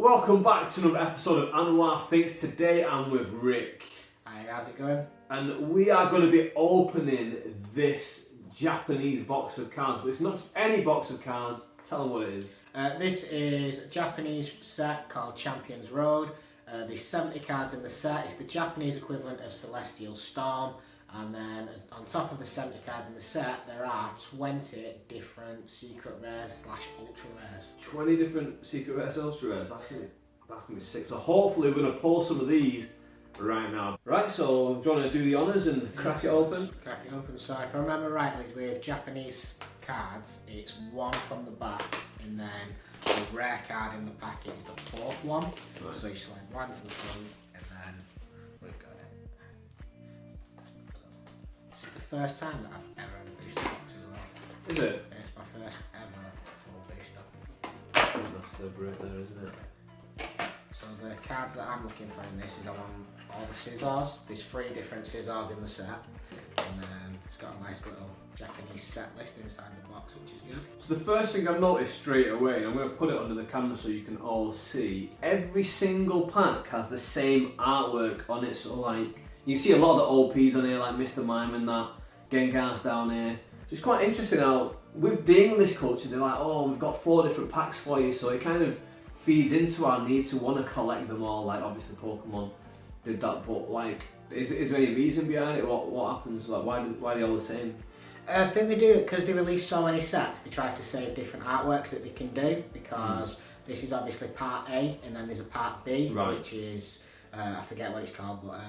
Welcome back to another episode of Anwar Thinks. Today I'm with Rick. Hi, how's it going? And we are going to be opening this Japanese box of cards, but it's not just any box of cards. Tell them what it is. This is a Japanese set called Champions Road. There's 70 cards in the set. It's the Japanese equivalent of Celestial Storm. And then on top of the 70 cards in the set, there are 20 different secret rares / ultra rares. 20 different secret rares, ultra rares. That's gonna be sick. So hopefully we're going to pull some of these right now. Right, so do you want to do the honours and crack it open? Crack it open. So if I remember rightly, with Japanese cards, it's one from the back, and then the rare card in the packet is the fourth one. Right. So you slide one to the front, and then we've got it. This is the first time that I've ever had a booster box as well. Is it? Yeah, it's my first ever full booster. That's the break there, isn't it? So the cards that I'm looking for in this is on all the scissors. There's 3 different scissors in the set, and it's got a nice little Japanese set list inside the box, which is good. So the first thing I've noticed straight away, and I'm going to put it under the camera so you can all see, every single pack has the same artwork on it. So like, you see a lot of the OPs on here, like Mr. Mime and that, Gengar's down here. So it's quite interesting how, with the English culture, they're like, oh, we've got 4 different packs for you, so it kind of feeds into our need to want to collect them all. Like obviously Pokemon did that, but like, is there any reason behind it? What happens? Like, why are they all the same? I think they do it because they release so many sets. They try to save different artworks that they can do, because this is obviously part A, and then there's a part B, right, which is I forget what it's called, but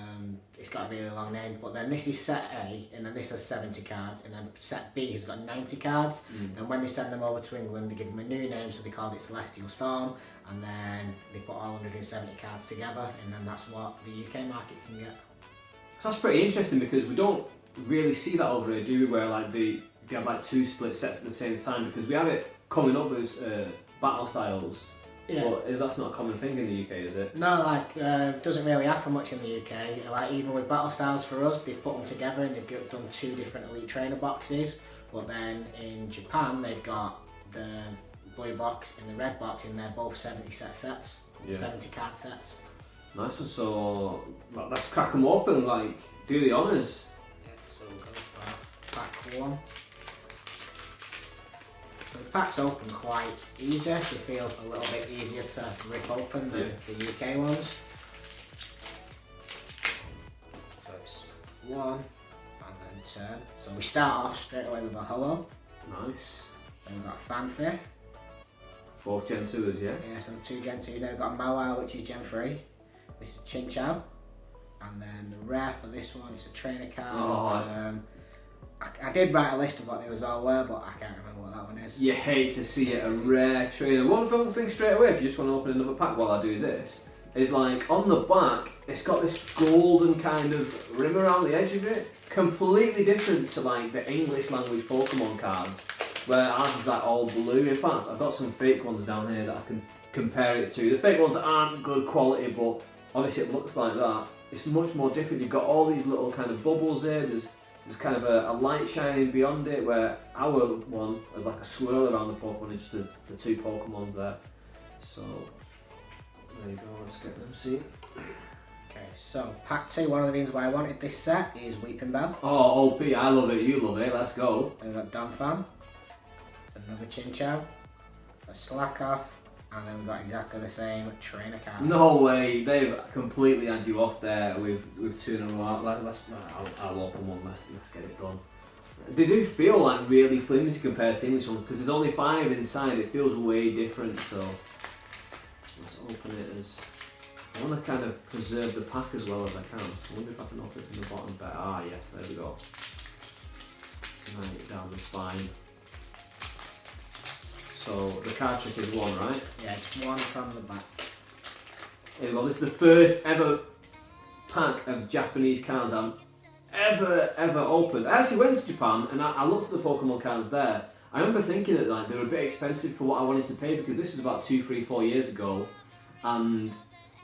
it's got a really long name. But then this is set A, and then this has 70 cards, and then set B has got 90 cards. And when they send them over to England, they give them a new name, so they called it Celestial Storm, and then they put all 170 cards together, and then that's what the UK market can get. So that's pretty interesting, because we don't really see that over here, do we? Where like they have like 2 split sets at the same time, because we have it coming up as battle styles. Yeah. But that's not a common thing in the UK, is it? No, like, it doesn't really happen much in the UK. Like, even with Battle Styles for us, they've put them together and they've done 2 different Elite Trainer boxes. But then in Japan, they've got the blue box and the red box, and they're both 70 sets, yeah. 70 card sets. Nice one. So let's crack them open, like, do the honours. Yeah, so we'll go for pack 1. So the packs open quite easy. They feel a little bit easier to rip open than the UK ones. So it's 1 and then turn. So we start off straight away with a Ho-Oh. Nice. Then we've got a Fanfare. Both Gen 2s, yeah? Yeah, so 2 Gen 2. Then we've got a Mawile, which is Gen 3. This is Chinchou. And then the rare for this one is a trainer card. Oh. I did write a list of what they was all were, but I can't remember what that one is. You hate to see it, a rare trainer. One thing straight away, if you just want to open another pack while I do this, is like on the back, it's got this golden kind of rim around the edge of it. Completely different to like the English language Pokemon cards, where ours is like all blue. In fact, I've got some fake ones down here that I can compare it to. The fake ones aren't good quality, but obviously it looks like that. It's much more different. You've got all these little kind of bubbles here. There's kind of a light shining beyond it, where our one has like a swirl around the Pokemon, it's just the 2 Pokemons there. So, there you go, let's get them seen. Okay, so pack 2, one of the reasons why I wanted this set is Weeping Bell. Oh, OP, I love it, you love it, let's go. Then we've got Donphan, another Chinchou, a Slakoth, and then we've got exactly the same trainer card. No way, they've completely had you off there with 2 in a row. I'll open one, let's get it done. They do feel like really flimsy compared to English ones, because there's only 5 inside, it feels way different, so let's open it as... I want to kind of preserve the pack as well as I can. I wonder if I can open it from the bottom better. Ah yeah, there we go. Right down the spine. So the card trick is 1, right? Yeah, it's 1 from the back. There we go. This is the first ever pack of Japanese cards I'm ever opened. I actually went to Japan and I looked at the Pokemon cards there. I remember thinking that like they were a bit expensive for what I wanted to pay, because this was about 2, 3, 4 years ago, and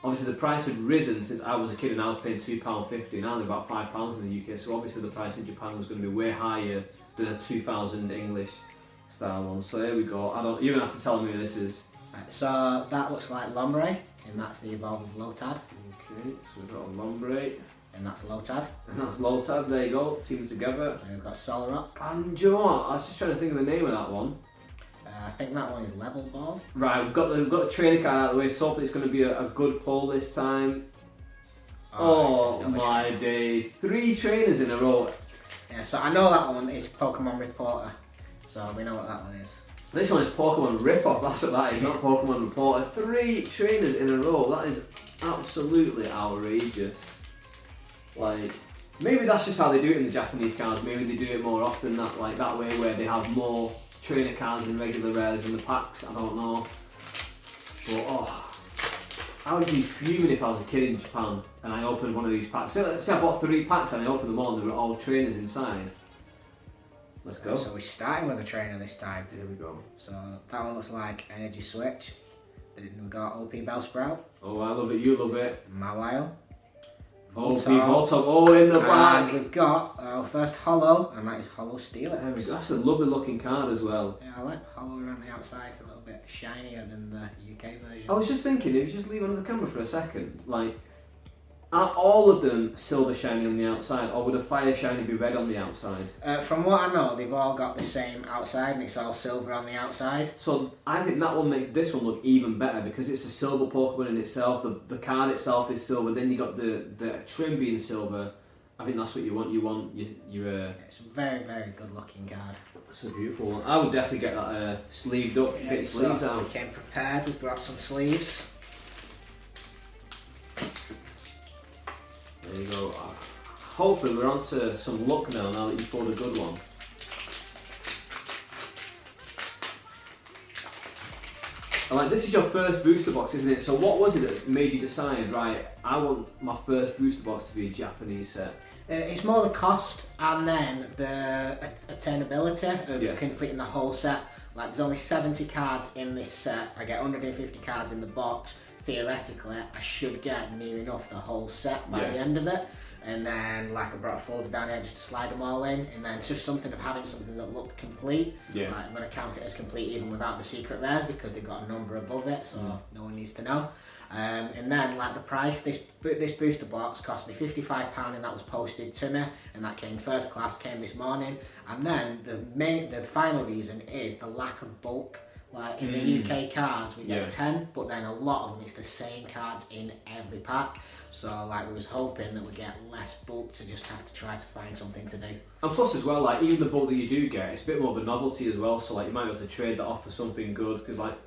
obviously the price had risen since I was a kid and I was paying £2.50. Now they're about £5 in the UK, so obviously the price in Japan was going to be way higher than a 2000 English style one. So there we go. You're going to have to tell me who this is. Right, so that looks like Lombre, and that's the Evolve of Lotad, Okay, so we've got a Lombre, and that's Lotad. and that's Lotad, there you go, teaming together. And we've got Solrock. And do you know what? I was just trying to think of the name of that one. I think that one is Level Ball. Right, we've got the trainer card out of the way, so hopefully it's going to be a good pull this time. Oh my days, 3 trainers in a row. Yeah, so I know that one is Pokemon Reporter, so we know what that one is. This one is Pokemon Rip-Off, that's what that is, not Pokemon Reporter. 3 trainers in a row, that is absolutely outrageous. Like, maybe that's just how they do it in the Japanese cards, maybe they do it more often that way where they have more trainer cards than regular rares in the packs, I don't know. But I would be fuming if I was a kid in Japan and I opened one of these packs. Say I bought 3 packs and I opened them all and they were all trainers inside. Let's go. So we're starting with a trainer this time. Here we go. So that one looks like Energy Switch. Then we've got OP Bellsprout. Oh, I love it, you love it. Mawile. OP Voltorb, oh, in the back. And we've got our first Holo, and that is Holo Steelix. There we go. That's a lovely looking card as well. Yeah, I like Holo around the outside, a little bit shinier than the UK version. I was just thinking, if you just leave it on the camera for a second, like, are all of them silver shiny on the outside, or would a fire shiny be red on the outside? From what I know, they've all got the same outside, and it's all silver on the outside. So I think that one makes this one look even better because it's a silver Pokemon in itself. The card itself is silver. Then you got the trim being silver. I think that's what you want. You want your. It's a very, very good looking card. It's a beautiful one. I would definitely get that sleeved up. Get your sleeves out. We came prepared. We've brought some sleeves. There you go. Hopefully we're on to some luck now that you've pulled a good one. And like, this is your first booster box, isn't it? So what was it that made you decide, right, I want my first booster box to be a Japanese set? It's more the cost and then the attainability of completing the whole set. Like, there's only 70 cards in this set. I get 150 cards in the box. Theoretically, I should get near enough the whole set by the end of it. And then, like, I brought a folder down here just to slide them all in. And then it's just something of having something that looked complete. Yeah. Like, I'm going to count it as complete even without the secret rares because they've got a number above it, so no one needs to know. And then, like, the price, this booster box cost me £55 and that was posted to me. And that came first class, came this morning. And then the final reason is the lack of bulk. Like in the UK cards, we get 10, but then a lot of them, it's the same cards in every pack. So like we was hoping that we get less bulk to just have to try to find something to do. And plus as well, like even the bulk that you do get, it's a bit more of a novelty as well. So like you might be able to trade that off for something good, because like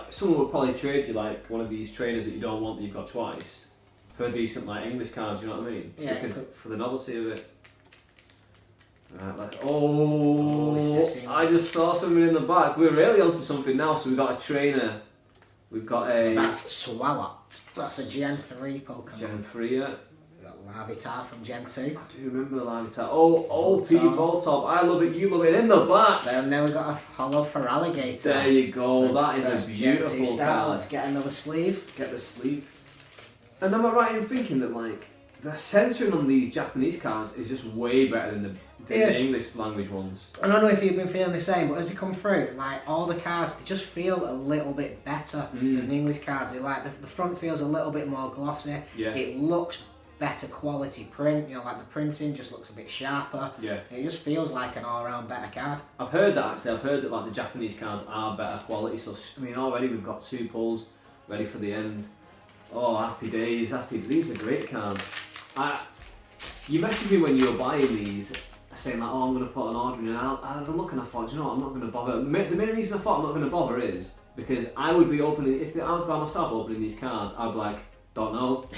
someone would probably trade you like one of these trainers that you don't want that you've got twice for decent like English cards. You know what I mean? Yeah. Because for the novelty of it. Right, I just saw something in the back. We're really onto something now. So we've got a trainer. We've got a. That's Swallow. That's a Gen 3 Pokemon. Gen 3, yeah. We've got Larvitar from Gen 2. I do remember the Larvitar. Oh, OP Voltorb. I love it. You love it. In the back. Then we've got a Holo for Alligator. There you go. So that is a beautiful card. Let's get another sleeve. Get the sleeve. And am I right in thinking that like the censoring on these Japanese cards is just way better than the English language ones? I don't know if you've been feeling the same, but as they come through, like all the cards, they just feel a little bit better than the English cards. They like the front feels a little bit more glossy. Yeah. It looks better quality print. You know, like the printing just looks a bit sharper. Yeah. It just feels like an all-round better card. I've heard that actually. I've heard that like the Japanese cards are better quality. So I mean, already we've got 2 pulls ready for the end. Oh, happy days, happy days. These are great cards. You messaged me when you were buying these, saying like, oh, I'm going to put an order in, and I had a look and I thought, you know what, I'm not going to bother. The main reason I thought I'm not going to bother is because I would be opening, if I was by myself opening these cards, I'd be like, don't know.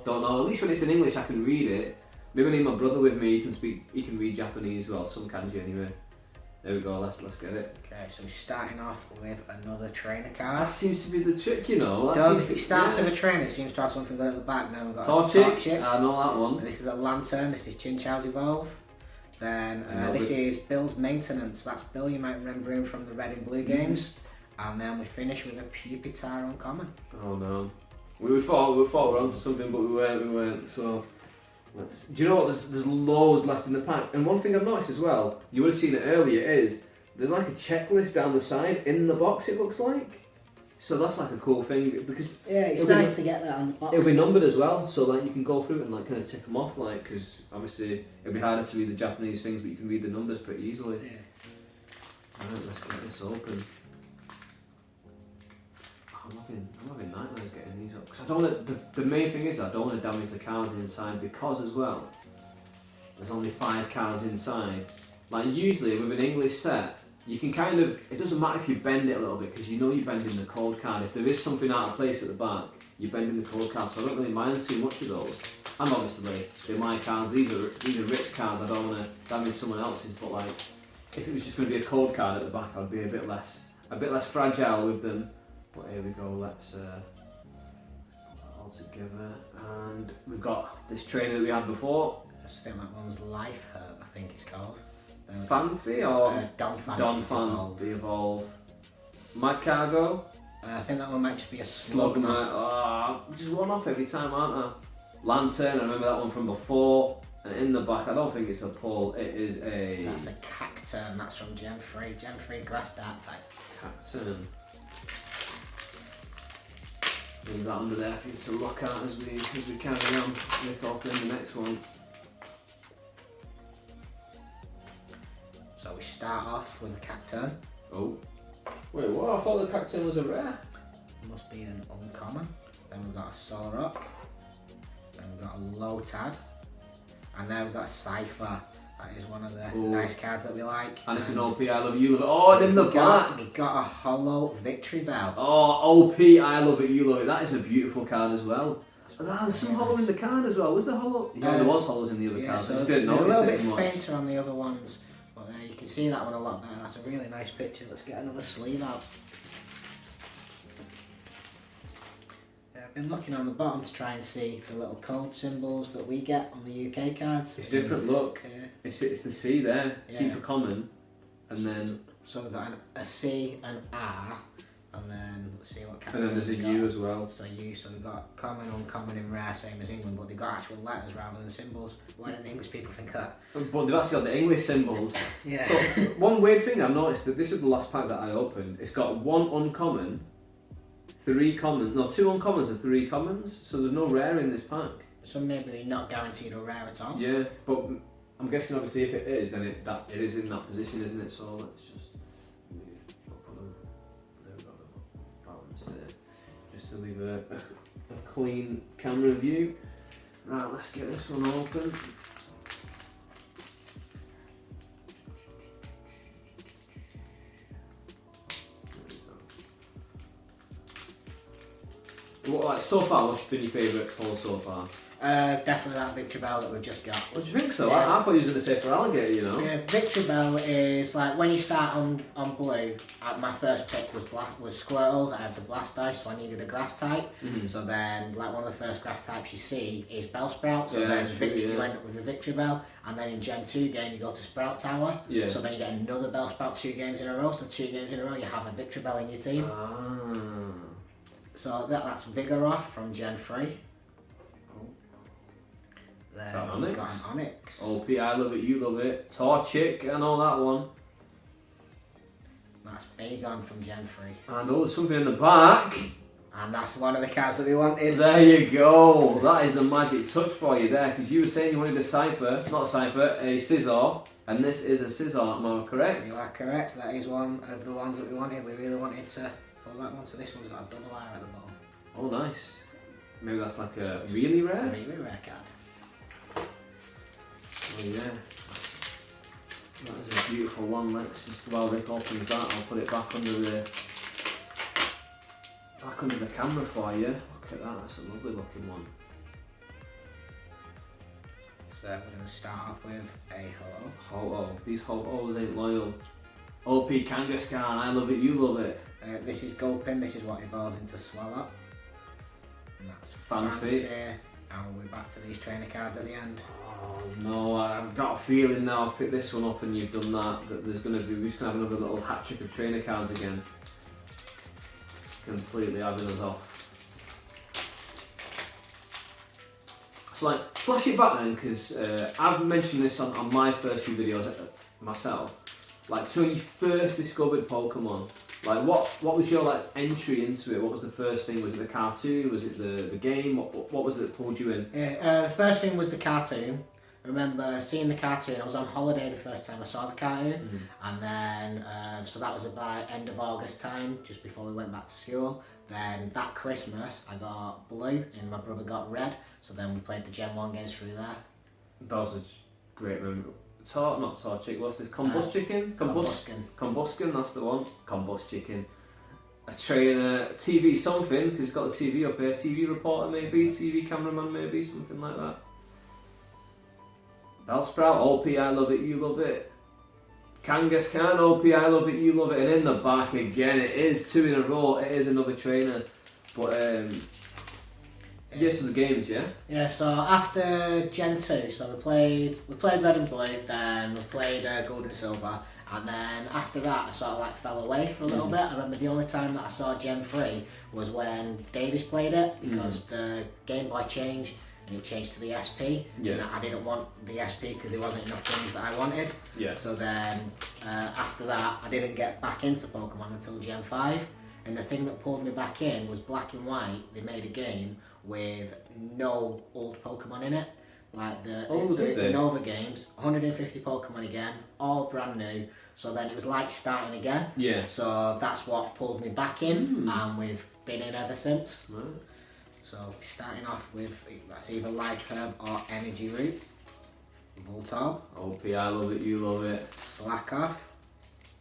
At least when it's in English I can read it. Maybe I need my brother with me, he can read Japanese, well, some kanji anyway. There we go, let's get it. Okay, so we're starting off with another trainer card. That seems to be the trick, you know. If it starts with a trainer, it seems to have something good at the back. Now we've got Torchic. I know that one. This is a Lantern, this is Chinchou's Evolve. Then this is Bill's Maintenance. That's Bill, you might remember him from the Red and Blue games. And then we finish with a Pupitar Uncommon. Oh no. We thought we were onto something, but we weren't, so... Do you know what? There's loads left in the pack, and one thing I've noticed as well, you would have seen it earlier, is there's like a checklist down the side in the box. It looks like. So that's like a cool thing because Yeah, it's it'll be nice to get that on the box. it'll be numbered as well, so like you can go through it and like kind of tick them off, like because obviously it'll be harder to read the Japanese things, but you can read the numbers pretty easily. Yeah. Right, let's get this open. I'm having nightmares getting these up because I don't want the main thing is I don't want to damage the cards inside because as well there's only 5 cards inside. Like usually with an English set you can kind of, it doesn't matter if you bend it a little bit because you know you're bending the code card. If there is something out of place at the back, you're bending the code card, so I don't really mind too much of those. And obviously they're my cards, these are Rick's cards, I don't want to damage someone else's, but like if it was just going to be a code card at the back I'd be a bit less fragile with them. But here we go, let's put that all together. And we've got this trainer that we had before. I think that one's Life Herb, I think it's called. Fanfi or Donphan. The Evolve. Mad Cargo. I think that one might just be a Slugma. Slugma. Just one off every time, aren't I? Lantern, I remember that one from before. And in the back, I don't think it's a pull, it is a... That's a Cacturn, that's from Gen 3. Gen 3 Grass Dark type. Cacturn. Leave that under there for you to look at as we carry on. Nick open the next one. So we start off with a Cacturn. Oh. Wait, what? I thought the Cacturn was a rare. Must be an uncommon. Then we've got a Solrock. Then we've got a Lotad. And then we've got a Cypher. That is one of the nice cards that we like. And it's an OP, I love it, you love it. Oh, and in the back. We've got a Hollow Victory Bell. Oh, OP, I love it, you love it. That is a beautiful card as well. There's some hollow in the card as well. Was there hollow? Yeah, there was hollows in the other cards. So I just didn't they're notice a little it bit as much. fainter on the other ones. But you can see that one a lot better. That's a really nice picture. Let's get another sleeve out. I've been looking on the bottom to try and see the little code symbols that we get on the UK cards. It's different, look. Yeah. It's the C there. C Yeah. for common. And then... So we've got a C, an R, and then let's see what And then there's a U as well. So U, so we've got common, uncommon and rare, same as England, but they've got actual letters rather than symbols. Why don't the English people think that? But they've actually got the English symbols. Yeah. So one weird thing I've noticed, that this is the last pack that I opened, it's got 1 uncommon, 3 common, no 2 uncommons and 3 commons, so there's no rare in this pack. So maybe not guaranteed or rare at all. Yeah, but I'm guessing obviously if it is, then it is in that position, isn't it? So let's just move up on them. There we go, the balance there. Just to leave a clean camera view. Right, let's get this one open. What, like, so far, what's been your favourite pull so far? Definitely that Victory Bell that we've just got. What do you think so? Yeah. I thought you was going to say for alligator, you know? Yeah, Victory Bell is like when you start on blue. My first pick was Squirtle. I had the Blastoise, so I needed a grass type. Mm-hmm. So then, like one of the first grass types you see is Bellsprout. So Yeah, then that's true, you end up with a Victory Bell, and then in Gen 2 game you go to Sprout Tower. Yeah. So then you get another Bellsprout 2 games in a row. So 2 games in a row you have a Victory Bell in your team. Ah. So that's Vigoroth from Gen 3. Is that Then we've got Onyx? an Onyx. OP, I love it, you love it. Torchic, I know that one. That's Bagon from Gen 3. And oh, there's something in the back. And that's one of the cards that we wanted. There you go. That is the magic touch for you there, because you were saying you wanted a Cypher, not a Cypher, a Scizor, and this is a Scizor, am I correct? You are correct. That is one of the ones that we wanted. We really wanted to pull that one. So this one's got a double R at the bottom. Oh, nice. Maybe that's like a really rare? A really rare card. Oh yeah. That is a beautiful one. Let's just, while Rick opens that, I'll put it back under the camera for you. Look at that, that's a lovely looking one. So we're going to start off with a Hello. Ho-Oh. These Ho-Ohs ain't loyal. OP Kangaskhan, I love it, you love it. This is Gulpin. This is what evolves into Swallow. And that's Fanfare. And we'll be back to these trainer cards at the end. Oh no, I've got a feeling now I've picked this one up and you've done that there's going to be, we're just going to have another little hat trick of trainer cards again. Completely having us off. So like, flash it back then, because I've mentioned this on my first few videos myself. Like, so when you first discovered Pokemon, Like, what was your like entry into it? What was the first thing? Was it the cartoon? Was it the game? What was it that pulled you in? Yeah, the first thing was the cartoon. I remember seeing the cartoon. I was on holiday the first time I saw the cartoon, and then so that was about end of August time, just before we went back to school. Then that Christmas I got blue and my brother got red, so then we played the Gen 1 games through there. That was a great memory. Not chicken. What's this? Combust chicken? Combuskin, that's the one. Combust chicken. A trainer, TV something, because it's got the TV up here. TV reporter maybe, TV cameraman maybe, something like that. Bellsprout, OP, I love it, you love it. Kangas Khan, OP, I love it, you love it. And in the back again, it is 2 in a row, it is another trainer. But yes, so the games, yeah? Yeah, so after Gen 2, so we played Red and Blue, then we played Gold and Silver, and then after that I sort of like fell away for a little bit. I remember the only time that I saw Gen 3 was when Davies played it, because the Game Boy changed, and it changed to the SP, and I didn't want the SP because there wasn't enough things that I wanted. Yeah. So then after that I didn't get back into Pokemon until Gen 5, and the thing that pulled me back in was Black and White. They made a game with no old Pokemon in it, like the Nova games, 150 Pokemon again, all brand new. So then it was like starting again. Yeah. So that's what pulled me back in, and we've been in ever since. Right. So starting off with, that's either Life Herb or Energy Root. Voltorb. OP, I love it, you love it. Slack Off.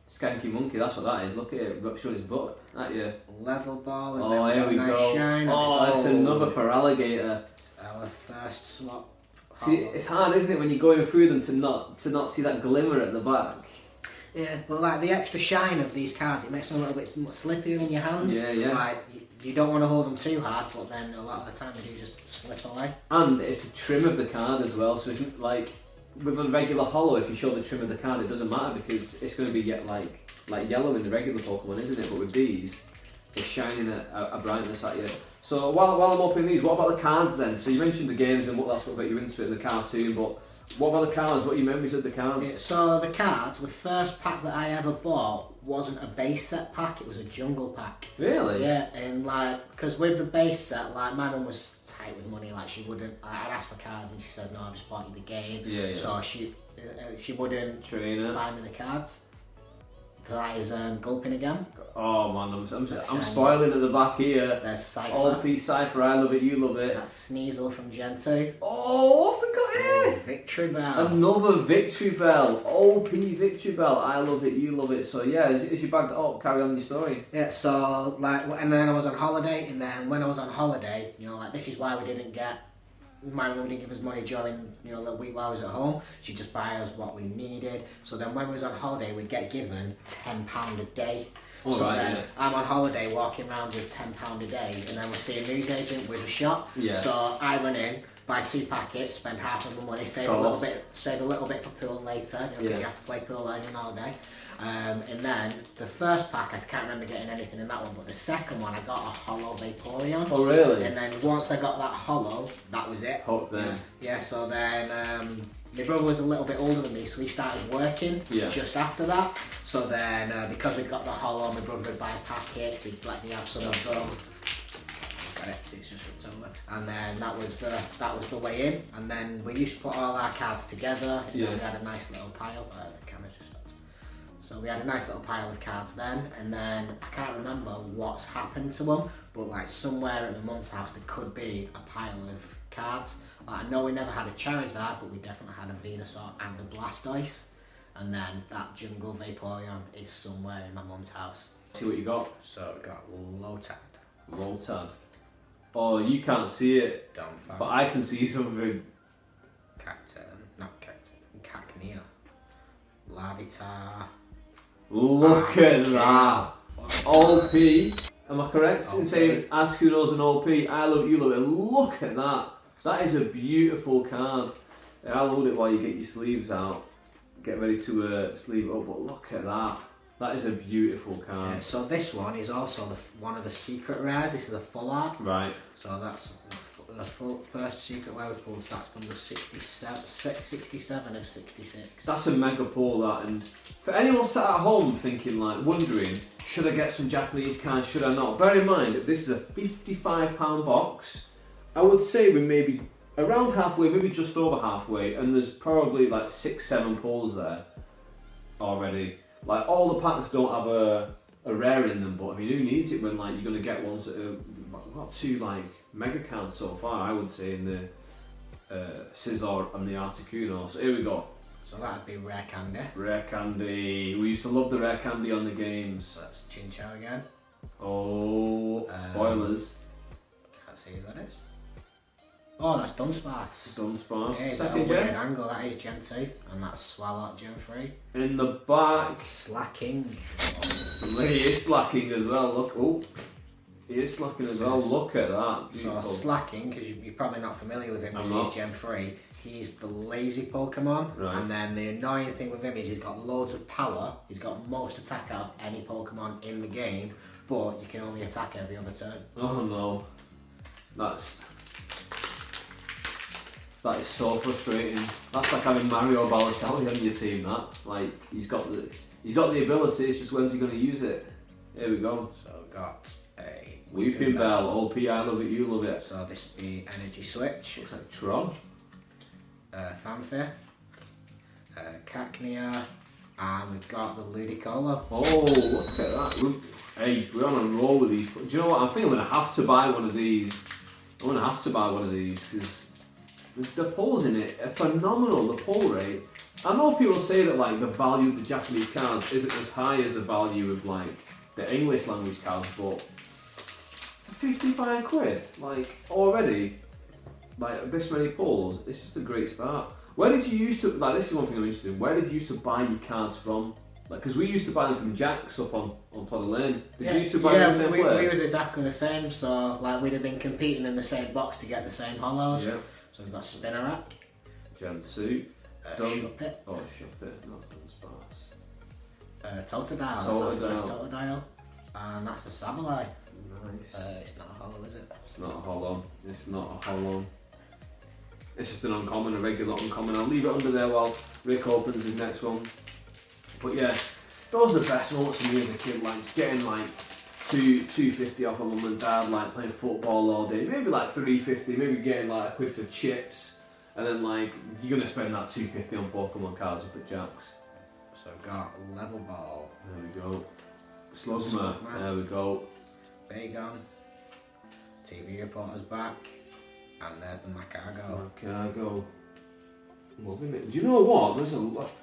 Skanky Monkey, that's what that is. Look at it, showing his butt at you. Level Ball. And Oh, then here we nice go. Shine. Oh, it's another for Alligator. Our first swap. See, it's hard, isn't it, when you're going through them to not see that glimmer at the back. Yeah, but like the extra shine of these cards, it makes them a little bit slippier in your hands. Yeah, yeah. Like you don't want to hold them too hard, but then a lot of the time they do just slip away. And it's the trim of the card as well, so it's like with a regular holo, if you show the trim of the card, it doesn't matter because it's going to be like yellow in the regular Pokemon, isn't it? But with these, it's shining a brightness at you. So while I'm opening these, what about the cards then? So you mentioned the games and that's what got you into it in the cartoon, but what about the cards? What are your memories of the cards? So the cards, the first pack that I ever bought wasn't a base set pack, it was a jungle pack. Really? Yeah, and like, because with the base set, like my mum was tight with money, like she wouldn't, I'd ask for cards and she says, no, I just bought you the game. Yeah. So she wouldn't Trainer. buy me the cards. So that is Gulpin again. Oh man, I'm spoiling at the back here. There's Cypher. OP Cypher, I love it, you love it. That's Sneasel from Gen 2. Oh, I forgot it! Victory Bell. Another Victory Bell. OP Victory Bell, I love it, you love it. So yeah, as you bagged it up, carry on your story. Yeah, so like, and then I was on holiday, and then when I was on holiday, you know, like this is why we didn't get, my mum didn't give us money during, you know, the week while I was at home. She'd just buy us what we needed. So then when we was on holiday, we'd get given £10 a day. All so right, then yeah. I'm on holiday walking around with £10 a day, and then we see a newsagent with a shop. Yeah. So I run in, buy 2 packets, spend half of the money, save a little bit for pool later. You know, you have to play pool while you're on holiday. And then the first pack, I can't remember getting anything in that one, but the second one I got a holo Vaporeon. Oh really? And then once I got that holo, that was it. Hope then. Yeah, so then my brother was a little bit older than me, so he started working just after that. So then because we'd got the holo, my brother would buy packets, he'd let me have some of them. Got it, it's just ripped over. And then that was the way in. And then we used to put all our cards together, and then we had a nice little pile. The camera just stopped. So we had a nice little pile of cards then, and then I can't remember what's happened to them, but like somewhere at my mum's house there could be a pile of cards. Like, I know we never had a Charizard, but we definitely had a Venusaur and a Blastoise. And then that Jungle Vaporeon is somewhere in my mum's house. See what you got. So we got Lotad. Lotad. Oh, you can't see it, Donphan. but I can see something. Cacnea. Larvitar. Look at that. OP. Am I correct in saying Articuno's an OP? I love it, you love it. Look at that. That is a beautiful card. I'll hold it while you get your sleeves out. Get ready to sleeve it up, but look at that. That is a beautiful card. Yeah, so this one is also one of the secret rares. This is a full art. Right. So that's the first secret werewolf pull, that's number 67 of 66. That's a mega pull, that. And for anyone sat at home thinking, like, wondering, should I get some Japanese cards, should I not? Bear in mind, this is a £55 box. I would say we're maybe around halfway, maybe just over halfway, and there's probably like 6-7 pulls there already. Like, all the packs don't have a rare in them, but I mean, who needs it when like you're gonna get ones that are, we've got 2 like mega cards so far, I would say, in the Scizor and the Articuno. So here we go. So that'd be Rare Candy. Rare Candy. We used to love the Rare Candy on the games. So that's Chinchou again. Oh, spoilers. Can't see who that is. Oh, that's Dunsparce. Dunsparce. Yeah, Second weird gen. angle, that is Gen 2, and that's Swalot Gen 3. In the back. Slacking. He is slacking as well. Look, oh, he is slacking as well. Look at that. So Beautiful. Slacking, because you're probably not familiar with him because he's Gen 3, he's the lazy Pokemon, Right. and then the annoying thing with him is he's got loads of power, he's got most attack out of any Pokemon in the game, but you can only attack every other turn. Oh no, that is so frustrating. That's like having Mario Balotelli on your team. That, like, he's got the ability. It's just when's he going to use it? Here we go. So we've got a Weeping Bell. OP, I love it. You love it. So this would be Energy Switch. Looks like Tron. Fanfare, Cacnea, and we've got the Ludicolo. Oh, look at that. We're on a roll with these. Do you know what? I think I'm going to have to buy one of these. I'm going to have to buy one of these because the pulls in it are phenomenal. The pull rate. I know people say that like the value of the Japanese cards isn't as high as the value of like the English language cards, but £55, like already, like this many pulls, it's just a great start. Where did you used to, like, this is one thing I'm interested in, where did you used to buy your cards from? Like, because we used to buy them from Jack's up on Plodder Lane. Did you used to buy them the same we place? was exactly the same, so like we'd have been competing in the same box to get the same hollows. Yeah. So we've got Spinnerack, Gen 2. Shuppet, Shuppet, not Dunsparce. Totodile, that's our first Totodile, and that's a Sableye. Nice. It's not a hollow, is it? It's not a hollow. It's not a hollow. It's just an uncommon, a regular uncommon. I'll leave it under there while Rick opens his next one. But yeah, those are the best moments of me as a kid, like just getting like $2.50 off my mum and dad, like playing football all day. Maybe like $3.50, maybe getting like £1 for chips. And then like, you're going to spend that $2.50 on Pokemon cards up at Jack's. So we've got Level Ball. There we go. Slugma. There we go. Bagon. TV Reporter's back. And there's the Macago. Macago. Loving it. Do you know what? There's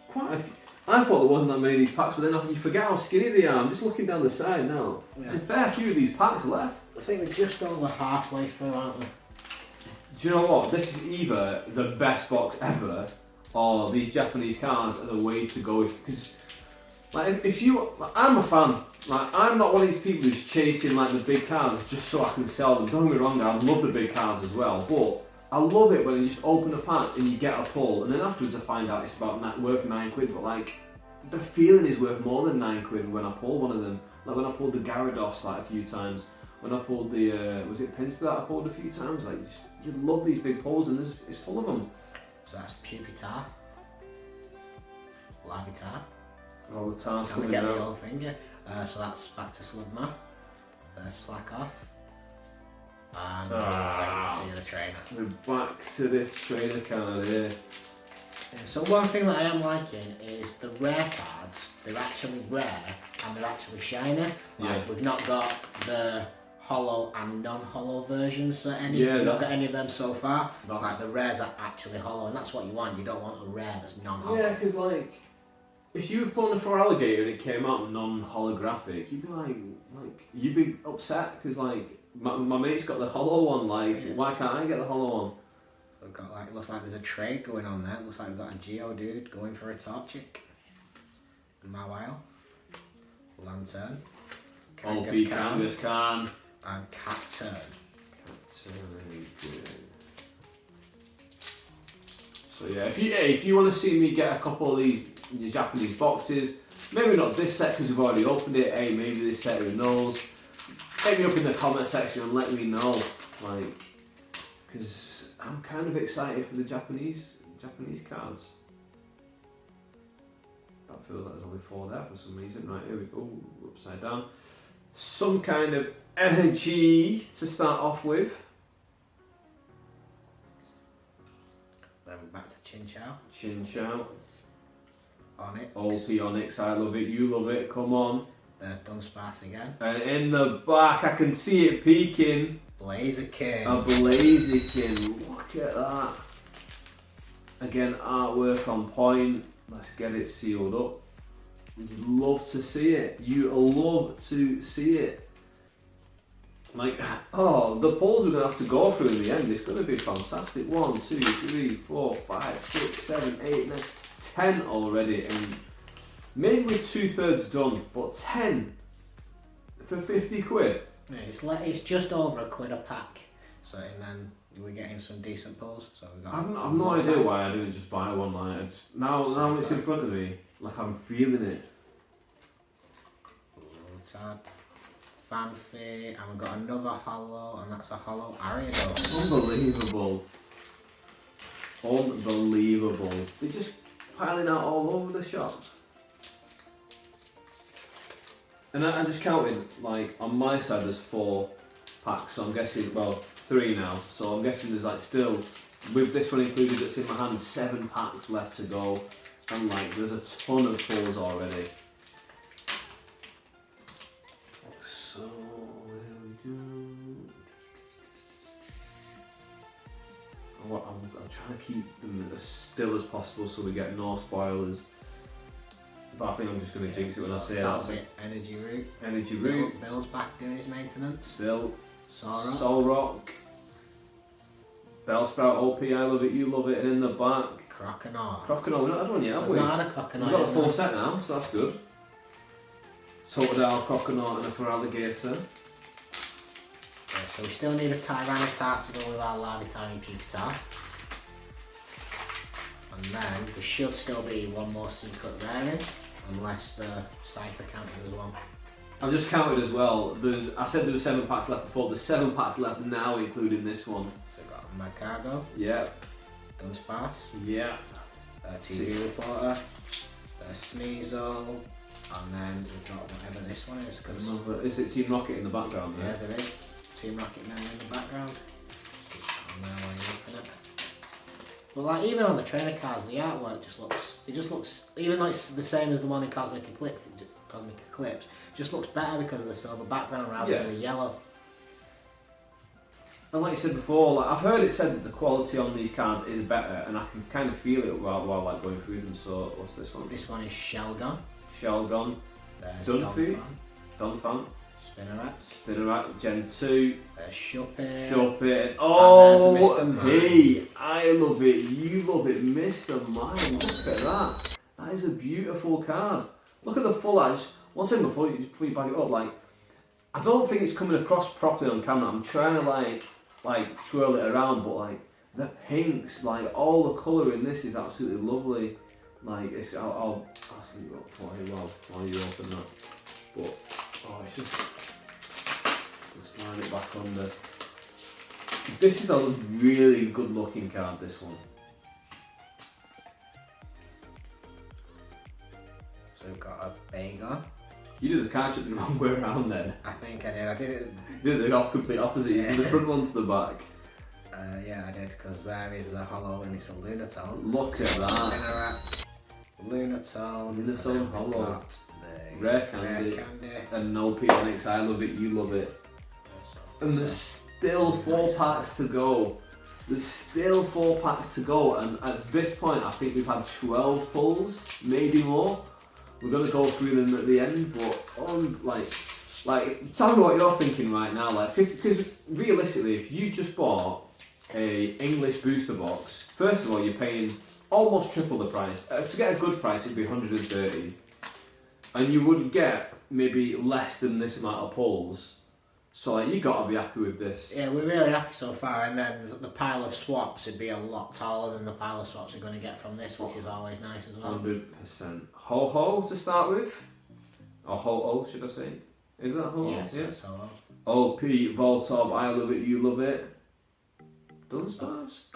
quite a few. I thought there wasn't that many of these packs, but then you forget how skinny they are. I'm just looking down the side now. Yeah. There's a fair few of these packs left. I think we're just over halfway through, aren't we? Do you know what? This is either the best box ever, or these Japanese cards are the way to go. Because, like, I'm a fan. Like, I'm not one of these people who's chasing like the big cards just so I can sell them. Don't get me wrong, I love the big cards as well, but I love it when you just open a pack and you get a pull, and then afterwards I find out it's about worth £9. But like, the feeling is worth more than £9 when I pull one of them. Like when I pulled the Gyarados like a few times. When I pulled the was it Pinsir that I pulled a few times. Like you love these big pulls, and it's full of them. So that's Pupitar, Larvitar. All the time. Can we get the old finger? So that's back to Slugma. Slack off. And we're back to see the trainer. We're back to this trainer card here. So one thing that I am liking is the rare cards. They're actually rare and they're actually shiny. Like we've not got the hollow and non-hollow versions. So we've not got any of them so far. It's like the rares are actually hollow, and that's what you want. You don't want a rare that's non-hollow. Yeah, because like, if you were pulling a Feraligatr and it came out non-holographic, you'd be upset because like my mate's got the hollow one. Like, why can't I get the hollow one? We've got like, it looks like there's a trade going on there. It looks like we've got a Geodude going for a Torchic. Mawile. Lantern. Kangaskhan. And Cacturn. So yeah, if you want to see me get a couple of these Japanese boxes, maybe not this set because we've already opened it. Hey, maybe this set, who knows? Hit me up in the comment section and let me know, like, because I'm kind of excited for the Japanese cards. That feels like there's only 4 there for some reason. Right, here we go. Upside down. Some kind of energy to start off with. Then back to Chin Chow. Chin Chow. Onyx. OP Onyx, I love it, you love it, come on. There's Dunsparce again. And in the back, I can see it peeking. Blaziken. A Blaziken, look at that. Again, artwork on point. Let's get it sealed up. You'd love to see it. You love to see it. Like, oh, the polls we're going to have to go through in the end. It's going to be fantastic. 1, 2, 3, 4, 5, 6, 7, 8, 9, 10 already. And maybe we're 2/3 done, but 10 for 50 quid. Yeah, it's just over £1 a pack. So, and then we're getting some decent pulls. So we got. I've no idea why I didn't just buy one. Like, now it's in front of me. Like, I'm feeling it. Lotad, Fanfare, and we've got another holo, and that's a holo Ariados. Unbelievable. They're just piling out all over the shop. And I just counted, like, on my side there's 4 packs, so I'm guessing, well, 3 now, so I'm guessing there's like still, with this one included that's in my hand, 7 packs left to go, and like, there's a ton of pulls already. So, there we go. I'm trying to keep them as still as possible so we get no spoilers. But I think I'm just going to jinx it when I say that. Energy Root. Energy Root. Bill's back doing his maintenance. Bill. Solrock. Bellsprout, OP, I love it, you love it, and in the back. Croconaw. Croconaw, we've not had one yet, have we? We've not had a Croconaw. We've got a full set now, so that's good. Totodile, Croconaw, and a Feraligatr. So we still need a Tyranitar to go with our Larvitar Pupitar. And then there should still be one more secret variant, unless the Cypher counted as well. I've just counted as well. I said there were 7 packs left before. There's 7 packs left now, including this one. So we've got Magcargo. Yeah. Dunsparce. Yeah. TV Reporter. Sneasel. And then we've got whatever this one is. Is it Team Rocket in the background there? Yeah, there is. Team Rocket Man in the background. But like even on the trainer cards, the artwork just looks, even though it's the same as the one in Cosmic Eclipse, just looks better because of the silver background rather than the yellow. And like you said before, like I've heard it said that the quality on these cards is better, and I can kind of feel it while like going through them. So what's this one? This one is Shelgon. Shelgon. Dunphy. Donphan. Spinarak. Gen 2. Shuppet. Oh, hey, I love it, you love it, Mr. Mime. Look at that. That is a beautiful card. Look at the full edge. One thing before you bag it up, like, I don't think it's coming across properly on camera. I'm trying to like twirl it around, but like the pinks, like all the colour in this is absolutely lovely. Like I'll sleep up for you while you open that. But it's just slide it back under. This is a really good looking card, this one. So we've got a Bagon. You did the card trick the wrong way around then. I think I did. I did it. You did the complete opposite. You did the front one to the back. Yeah, I did, because there is the holo and it's a Lunatone. Look at that. Lunatone, holo. Rare candy. And no Onyx, I love it, you love it. And there's still 4 packs to go. There's still 4 packs to go, and at this point I think we've had 12 pulls, maybe more. We're gonna go through them at the end, but like tell me what you're thinking right now, like, because realistically, if you just bought a English booster box, first of all you're paying almost triple the price. To get a good price it'd be 130, and you would get maybe less than this amount of pulls. So like, you gotta be happy with this. Yeah, we're really happy so far, and then the pile of swaps would be a lot taller than the pile of swaps we're going to get from this, which is always nice as well. 100%. Ho-Ho to start with. Or Ho-Oh, should I say? Is that Ho-Oh? Yes, yeah. Ho-Oh. OP, Voltorb, I love it, you love it. Dunsparce?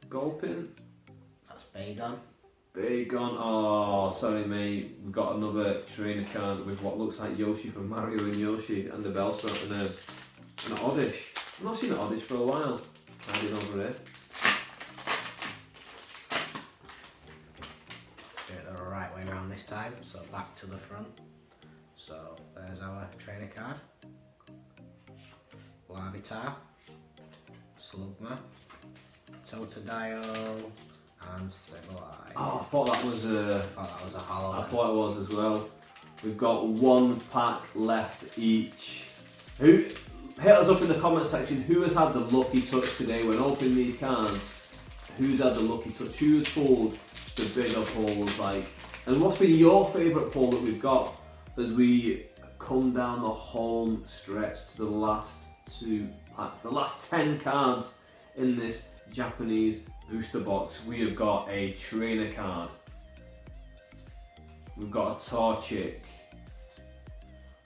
Gulpin? That's Bagon. Bagon. Oh, sorry mate. We've got another trainer card with what looks like Yoshi from Mario and Yoshi and the Bellsprout and an Oddish. I've not seen an Oddish for a while. Hiding over here. Do it the right way around this time, so back to the front. So there's our trainer card. Larvitar, Slugma, Totodile, and Sableye. Oh, I thought that was a... Oh, that was a hollow. I thought it was as well. We've got one pack left each. Who hit us up in the comment section? Who has had the lucky touch today when opening these cards? Who's had the lucky touch? Who's pulled the bigger pulls? Like, and what's been your favourite pull that we've got as we come down the home stretch to the last 2 packs, the last 10 cards in this Japanese booster box? We have got a trainer card. We've got a Torchic.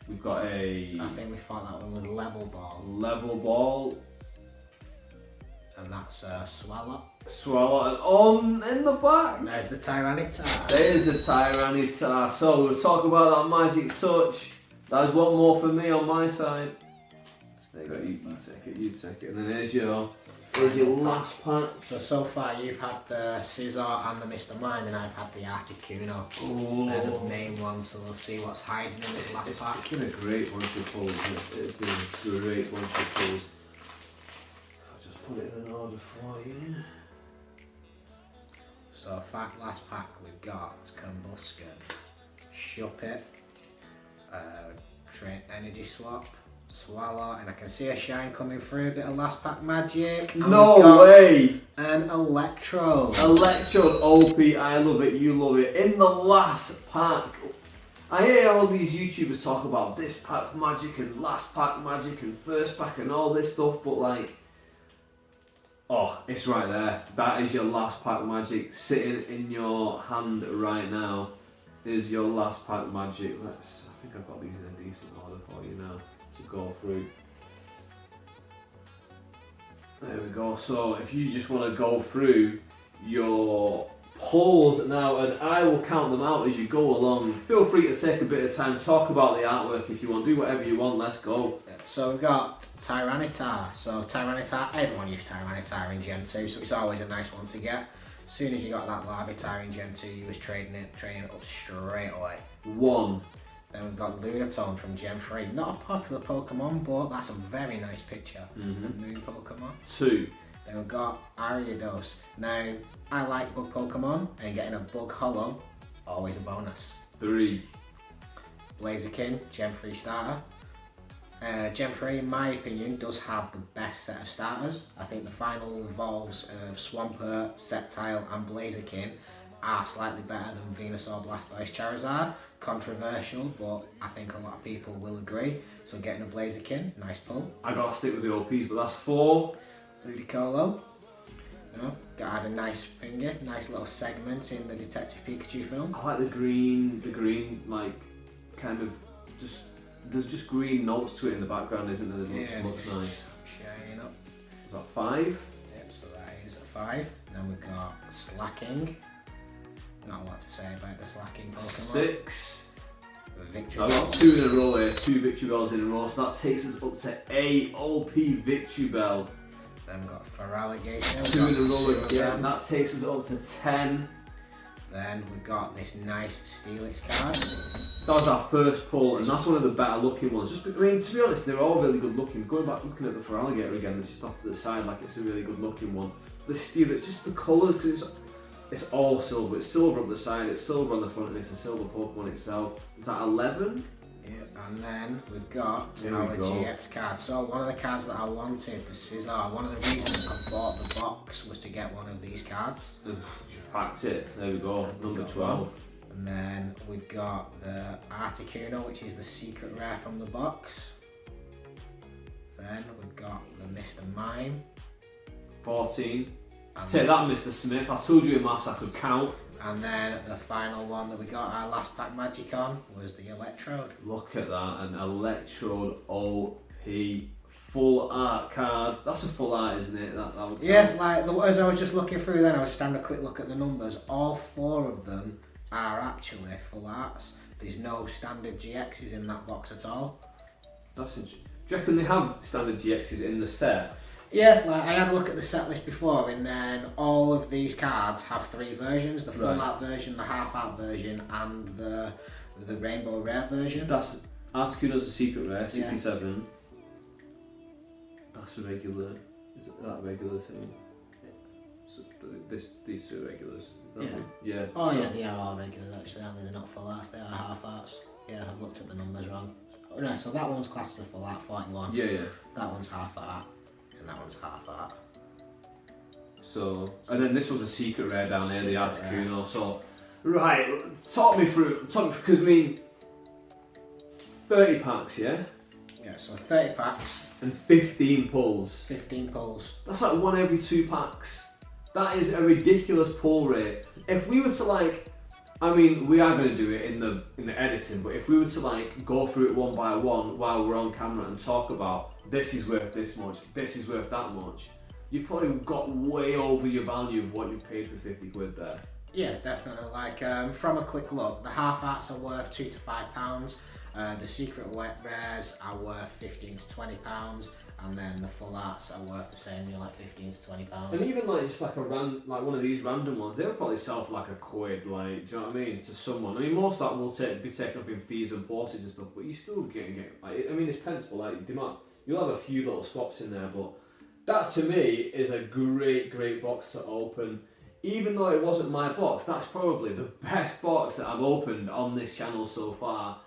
We've got a... I think we thought that one was Level Ball. Level Ball. And that's Swallow. Swallow. And in the back, There's the Tyranitar. there's the Tyranitar. So we'll talk about that magic touch. There's one more for me on my side. There you go, you take it. And then here's your last pack. So far you've had the Scizor and the Mr. Mime, and I've had the Articuno. They're the Oh, main ones, so we'll see what's hiding in this last pack. it's been a great bunch of pulls. It's been a great bunch of pulls. I'll just put it in an order for you. So last pack we've got Combusken, Shuppet, Train Energy Swap, Swallow, and I can see a shine coming through, a bit of last pack magic. And we've No got way! An Electrode. Electrode OP, I love it, you love it. In the last pack, I hear all these YouTubers talk about this pack magic and last pack magic and first pack and all this stuff, but like, oh, it's right there. That is your last pack magic sitting in your hand right now. Is your last pack magic. I think I've got these in a decent order for you now to go through. There we go. So if you just want to go through your pulls now, and I will count them out as you go along. Feel free to take a bit of time, talk about the artwork if you want, do whatever you want, let's go. So we've got Tyranitar. So Tyranitar, everyone used Tyranitar in Gen 2, so it's always a nice one to get. As soon as you got that Larvitar in Gen 2, you was training it up straight away. 1. Then we've got Lunatone from Gen 3. Not a popular Pokemon, but that's a very nice picture. The moon Pokemon. 2. Then we've got Ariados. Now, I like bug Pokemon, and getting a bug hollow, always a bonus. 3. Blaziken, Gen 3 starter. Gen 3, in my opinion, does have the best set of starters. I think the final evolves of Swampert, Sceptile and Blaziken are slightly better than Venusaur, Blastoise, Charizard. Controversial, but I think a lot of people will agree. So getting a Blaziken, nice pull. I gotta stick with the OPs, but that's 4. Ludicolo. You know, got to add a nice finger, nice little segment in the Detective Pikachu film. I like the green, like, kind of, just, there's just green notes to it in the background, isn't there? That just looks nice. Shining up. Is that 5? Yep, so that is a 5. Then we've got Slacking. Not a lot to say about the Slacking Pokemon. 6. Victory I've got 2 in a row here, 2 Victreebels in a row, so that takes us up to 8 OP Victreebel. Then we've got Feraligatr. 2 in a row Two of again, them. that takes us up to 10. Then we've got this nice Steelix card. That was our first pull, and that's one of the better looking ones. Just, I mean, to be honest, they're all really good looking. Going back looking at the Feraligatr again, it's just off to the side like it's a really good looking one. The Steel, it's just the colours, because it's all silver. It's silver up the side, it's silver on the front, and it's a silver Pokemon itself. Is that 11? Yeah, and then we've got There our we go. GX card. So one of the cards that I wanted, the Scizor, one of the reasons I bought the box was to get one of these cards. Packed it. There we go. Number 12. And then we've got the Articuno, which is the secret rare from the box. Then we've got the Mr. Mime. 14. And Take that, Mr. Smith. I told you in maths I could count. And then the final one that we got our last pack magic on was the Electrode. Look at that, an Electrode OP full art card. That's a full art, isn't it? That would Yeah, as I was just looking through then, I was just having a quick look at the numbers. All 4 of them are actually full arts. There's no standard GXs in that box at all. Do you reckon they have standard GXs in the set? Yeah, I had a look at the set list before, and then all of these cards have 3 versions: the full art version, the half art version, and the rainbow rare version. That's Articuno's a secret rare, 67. That's a regular. Is it that regular too? So these 2 regulars. Is that right? Yeah. Oh yeah, they are all regulars actually, aren't they? They're not full arts, they are half arts. Yeah, I've looked at the numbers wrong. Oh, no, so that one's classed as full art, 41. Yeah. That one's half art, and that one's half art. So, and then this was a secret rare down here, the Articuno. So, right, talk me through, because I mean, 30 packs, yeah? Yeah, so 30 packs. And 15 pulls. 15 pulls. That's like 1 every 2 packs. That is a ridiculous pull rate. If we were to I mean, we are going to do it in the editing, but if we were to go through it one by one while we're on camera and talk about this is worth this much, this is worth that much, you've probably got way over your value of what you've paid for 50 quid there. Yeah, definitely. From a quick look, the half arts are worth £2 to £5. The secret rares are worth £15 to £20, and then the full arts are worth the same, like £15 to £20. And even just one of these random ones, they'll probably sell for like £1, do you know what I mean? To someone. I mean, most of that will be taken up in fees and postage and stuff, but you still get I mean, it's pence, but you'll have a few little swaps in there, but that to me is a great box to open. Even though it wasn't my box, that's probably the best box that I've opened on this channel so far.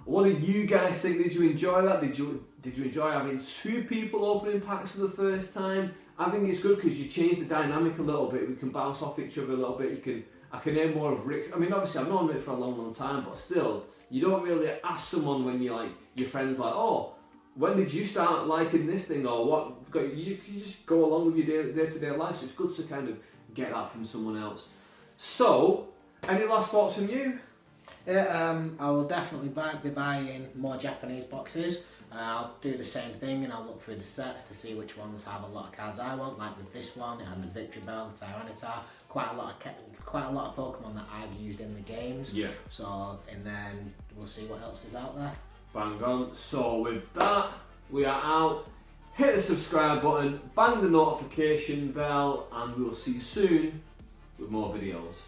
What did you guys think? Did you enjoy that? Did you enjoy having 2 people opening packs for the first time? I think it's good because you change the dynamic a little bit. We can bounce off each other a little bit. I can hear more of Rick. I mean, obviously I've known Rick for a long time, but still, you don't really ask someone when you're your friend's oh, when did you start liking this thing or what? You just go along with your day-to-day life, so it's good to kind of get that from someone else. So, any last thoughts from you? Yeah, I will definitely be buying more Japanese boxes. I'll do the same thing and I'll look through the sets to see which ones have a lot of cards I want, like with this one and the Victory Bell, the Tyranitar, quite a lot of Pokemon that I've used in the games. Yeah. So, and then we'll see what else is out there. Bang on. So with that, we are out. Hit the subscribe button, bang the notification bell, and we will see you soon with more videos.